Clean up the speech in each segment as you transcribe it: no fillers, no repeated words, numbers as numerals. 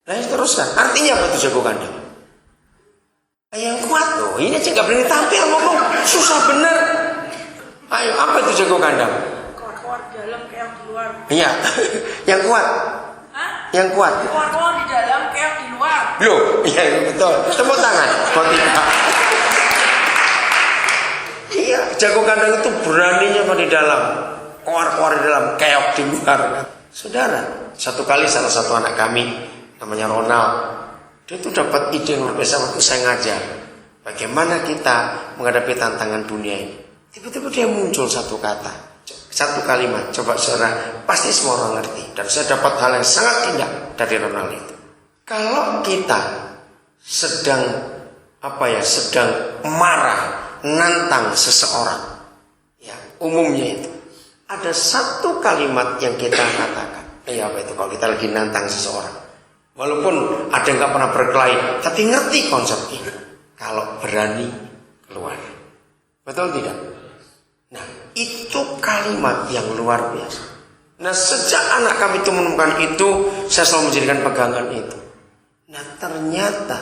Nah teruskan. Artinya apa itu jago kandang? Yang kuat loh. Ini aja nggak berani tampil ngomong. Susah bener. Ayo, apa itu jago kandang? Kuat di dalam kayak di luar. Iya. Yang kuat. Hah? Yang kuat. Kuat di dalam kayak di luar. Loh, iya betul. Tepuk tangan. Tidak. Iya, jago kandang itu beraninya di dalam, kuar-kuar di dalam, keok di luar. Saudara, satu kali salah satu anak kami namanya Ronald, dia tuh dapat ide luar biasa waktu saya ngajar bagaimana kita menghadapi tantangan dunia ini. Tiba-tiba dia muncul satu kata, satu kalimat. Coba saudara, pasti semua orang ngerti. Dan saya dapat hal yang sangat indah dari Ronald itu. Kalau kita sedang sedang marah, nantang seseorang, ya umumnya itu ada satu kalimat yang kita katakan. Apa itu kalau kita lagi nantang seseorang? Walaupun ada yang nggak pernah berkelahi, tapi ngerti konsep ini. Kalau berani keluar, betul tidak? Nah, itu kalimat yang luar biasa. Nah, sejak anak kami itu menemukan itu, saya selalu menjadikan pegangan itu. Nah, ternyata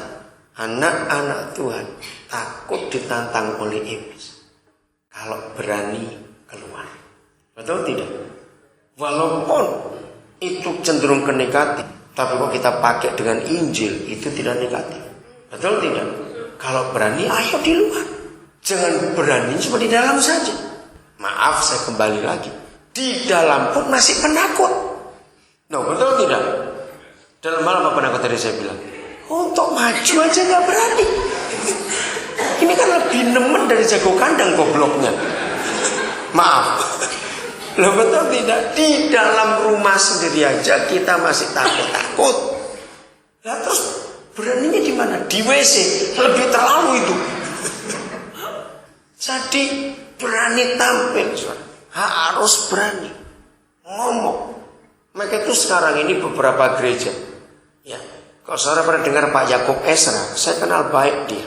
anak-anak Tuhan takut ditantang oleh iblis kalau berani keluar. Betul tidak? Walaupun itu cenderung ke negatif, tapi kok kita pakai dengan Injil, itu tidak negatif. Betul tidak? Kalau berani, ayo di luar. Jangan berani cuma di dalam saja. Maaf, saya kembali lagi. Di dalam pun masih penakut. No, betul tidak? Dalam hal apa penakut tadi saya bilang? Untuk maju aja gak berani. Ini kan lebih nemen dari jago kandang gobloknya. Maaf. Loh betul tidak? Di dalam rumah sendiri aja kita masih takut-takut. Lah terus beraninya di mana? Di WC. Lebih terlalu itu. Jadi berani tampil, harus berani ngomong. Maka itu sekarang ini beberapa gereja, ya, kalau saudara pernah dengar Pak Yakub Esra, saya kenal baik dia.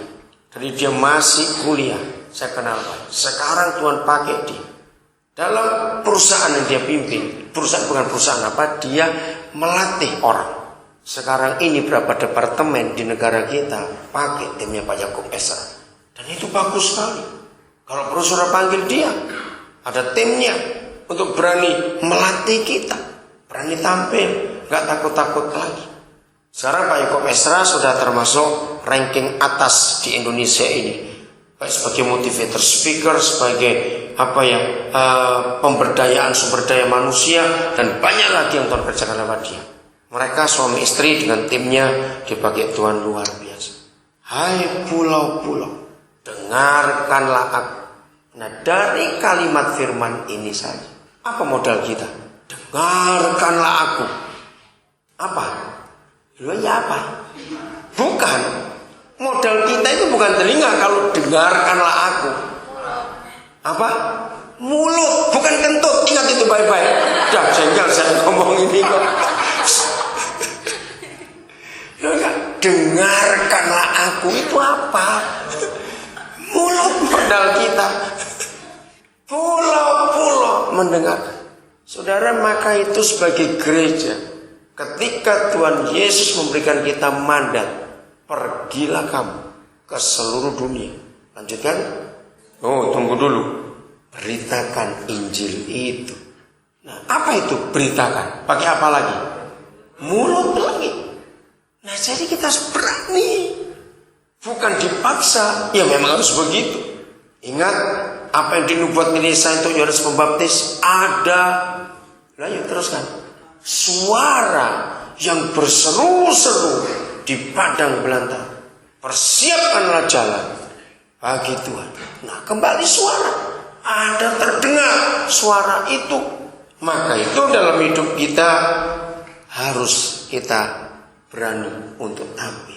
Dari dia masih kuliah, saya kenal baik. Sekarang Tuhan pakai dia dalam perusahaan yang dia pimpin. Bukan perusahaan apa, dia melatih orang. Sekarang ini berapa departemen di negara kita pakai timnya Pak Yakub Esra, dan itu bagus sekali. Kalau perlu saudara panggil dia, ada timnya untuk berani melatih kita, berani tampil, gak takut-takut lagi. Sekarang Pak Yakub Esra sudah termasuk ranking atas di Indonesia ini, baik sebagai motivator speaker, sebagai pemberdayaan sumber daya manusia, dan banyak lagi yang Tuhan kerjakan lewat dia. Mereka suami istri dengan timnya dipakai Tuhan luar biasa. Hai pulau-pulau, dengarkanlah aku. Nah, dari kalimat firman ini saja, apa modal kita? Dengarkanlah aku. Apa? Ya apa? Bukan. Modal kita itu bukan telinga. Kalau dengarkanlah aku. Apa? Mulut, bukan kentut. Ingat itu baik-baik. Dah jengkel saya ngomong ini kok. Dengarkanlah aku itu apa? Mulut modal kita. Pulau-pulau mendengar. Saudara, maka itu sebagai gereja, ketika Tuhan Yesus memberikan kita mandat, pergilah kamu ke seluruh dunia. Lanjutkan. Oh, tunggu dulu. Beritakan Injil itu. Nah, apa itu beritakan? Pakai apa lagi? Mulut lagi. Nah, jadi kita harus berani. Bukan dipaksa. Ya memang harus begitu. Ingat, apa yang dinubuat Yesaya untuk Yohanes Pembaptis ada. Lanjut teruskan. Suara yang berseru-seru di padang belantara. Persiapkanlah jalan bagi Tuhan. Nah, kembali suara. Ada terdengar suara itu. Maka itu dalam hidup kita harus kita berani untuk tampil.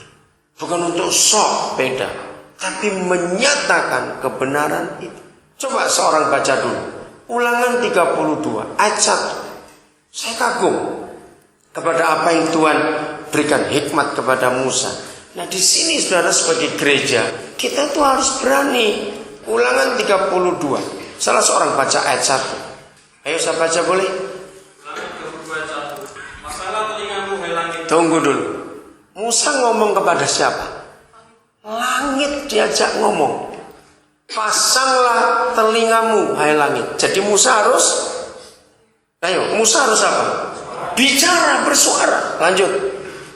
Bukan untuk sok beda, tapi menyatakan kebenaran itu. Coba seorang baca dulu Ulangan 32 ayat 1. Saya kagum kepada apa yang Tuhan berikan hikmat kepada Musa. Nah, di sini saudara sebagai gereja, kita tuh harus berani. Ulangan 32. Salah seorang baca ayat 1. Ayo saya baca boleh? Masalah telingamu helang itu. Tunggu dulu. Musa ngomong kepada siapa? Langit diajak ngomong. Pasanglah telingamu, hai langit. Jadi Musa harus apa? Bicara, bersuara. Lanjut.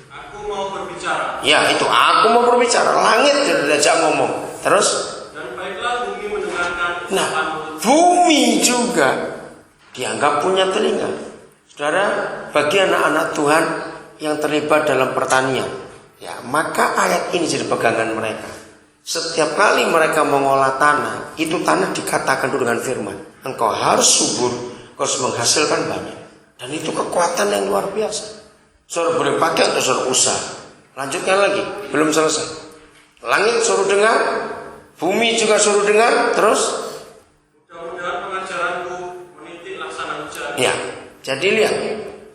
Aku mau berbicara. Ya itu, aku mau berbicara. Langit diajak ngomong. Terus? Dan baiklah bumi mendengarkan. Nah, bumi juga dianggap punya telinga. Saudara, bagi anak-anak Tuhan yang terlibat dalam pertanian, ya maka ayat ini jadi pegangan mereka. Setiap kali mereka mengolah tanah, itu tanah dikatakan dengan firman, engkau harus subur, engkau harus menghasilkan banyak. Dan itu kekuatan yang luar biasa. Saudara boleh pakai untuk saudara usaha. Lanjutkan lagi, belum selesai. Langit suruh dengar, bumi juga suruh dengar, terus Mudah-mudahan pengajaranku menitik laksana hujan. ya, jadi lihat,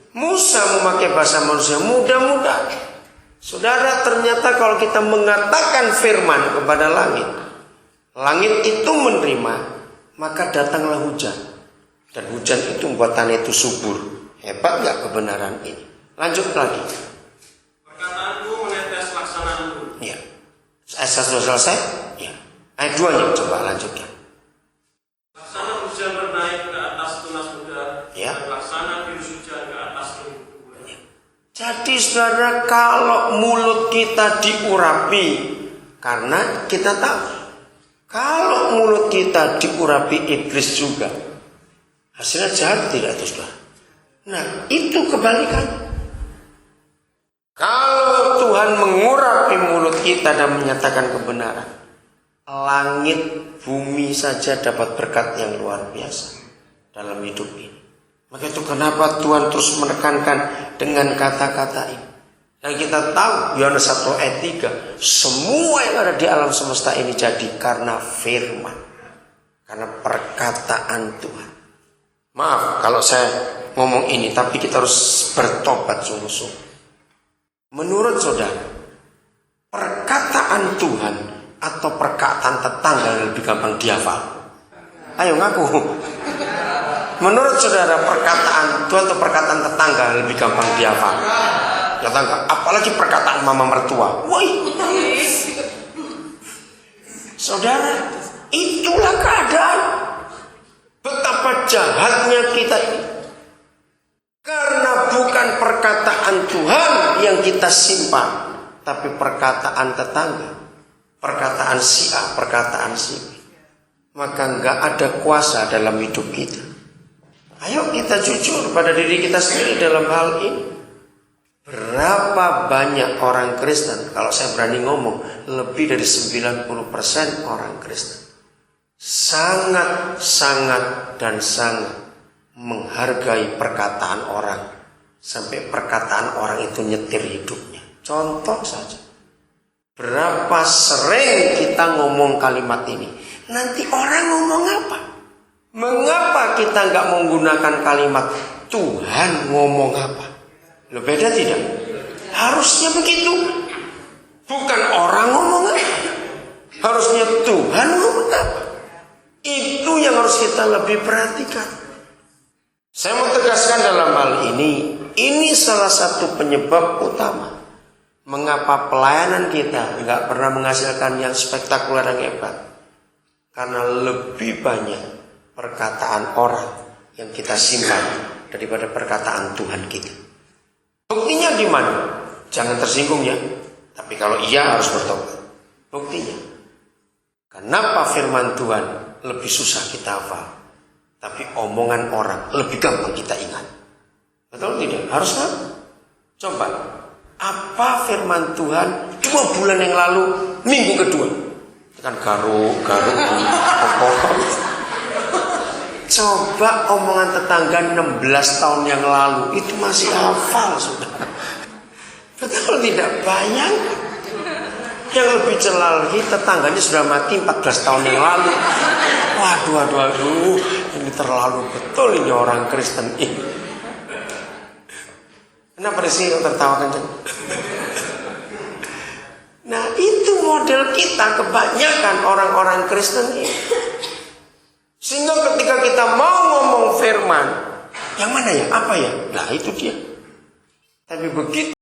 Musa memakai bahasa manusia, mudah-mudahan. Saudara, ternyata kalau kita mengatakan firman kepada langit, langit itu menerima, maka datanglah hujan. Dan hujan itu membuat tanah itu subur. Hebat gak kebenaran ini? Lanjut lagi. Perkataanku menetes laksanaanku. Ya. Ayat 1 sudah selesai? Ya. Ayat 2-nya coba lanjutkan. Laksana hujan bernaik ke atas tunas muda. Ya. Dan laksana virus hujan ke atas tumbuh. Jadi saudara, kalau mulut kita diurapi, karena kita tahu, kalau mulut kita diurapi iblis juga, hasilnya jahat tidak itu saudara? Nah itu kebalikannya. Kalau Tuhan mengurapi mulut kita dan menyatakan kebenaran, langit, bumi saja dapat berkat yang luar biasa dalam hidup ini. Maka itu kenapa Tuhan terus menekankan dengan kata-kata ini. Dan kita tahu Yohanes 1 ayat 3, semua yang ada di alam semesta ini jadi karena firman, karena perkataan Tuhan. Maaf kalau saya ngomong ini, tapi kita harus bertobat sungguh-sungguh. Menurut saudara, perkataan Tuhan atau perkataan tetangga yang lebih gampang dihafal? Ayo ngaku. Menurut saudara, perkataan Tuhan atau perkataan tetangga yang lebih gampang dihafal? Tetangga, apalagi perkataan mama mertua. Woi. Saudara, itulah keadaan. Betapa jahatnya kita ini. Karena bukan perkataan Tuhan yang kita simpan, tapi perkataan tetangga, perkataan si A, perkataan si B. Maka enggak ada kuasa dalam hidup kita. Ayo kita jujur pada diri kita sendiri dalam hal ini. Berapa banyak orang Kristen, kalau saya berani ngomong, lebih dari 90% orang Kristen sangat menghargai perkataan orang, sampai perkataan orang itu nyetir hidupnya. Contoh saja, berapa sering kita ngomong kalimat ini, nanti orang ngomong apa? Mengapa kita nggak menggunakan kalimat Tuhan ngomong apa? Lo beda tidak? Harusnya begitu. Bukan orang ngomong apa, harusnya Tuhan ngomong apa. Itu yang harus kita lebih perhatikan. Saya mau tegaskan dalam hal ini salah satu penyebab utama mengapa pelayanan kita nggak pernah menghasilkan yang spektakuler yang hebat. Karena lebih banyak perkataan orang yang kita simpan daripada perkataan Tuhan kita. Buktinya di mana? Jangan tersinggung ya. Tapi kalau iya harus bertobat. Buktinya, kenapa firman Tuhan lebih susah kita hafal, tapi omongan orang lebih gampang kita ingat? Betul tidak? Harus kan? Coba, apa firman Tuhan 2 bulan yang lalu, minggu kedua? Kan garuk. Coba omongan tetangga 16 tahun yang lalu, itu masih hafal sudah. Betul tidak? Bayangkan. Yang lebih celal lagi, tetangganya sudah mati 14 tahun yang lalu. Waduh, ini terlalu betul ini orang Kristen ini. Kenapa sih tertawakan? Nah itu model kita kebanyakan orang-orang Kristen ini. Sehingga ketika kita mau ngomong firman, yang mana ya? Apa ya? Nah itu dia. Tapi begitu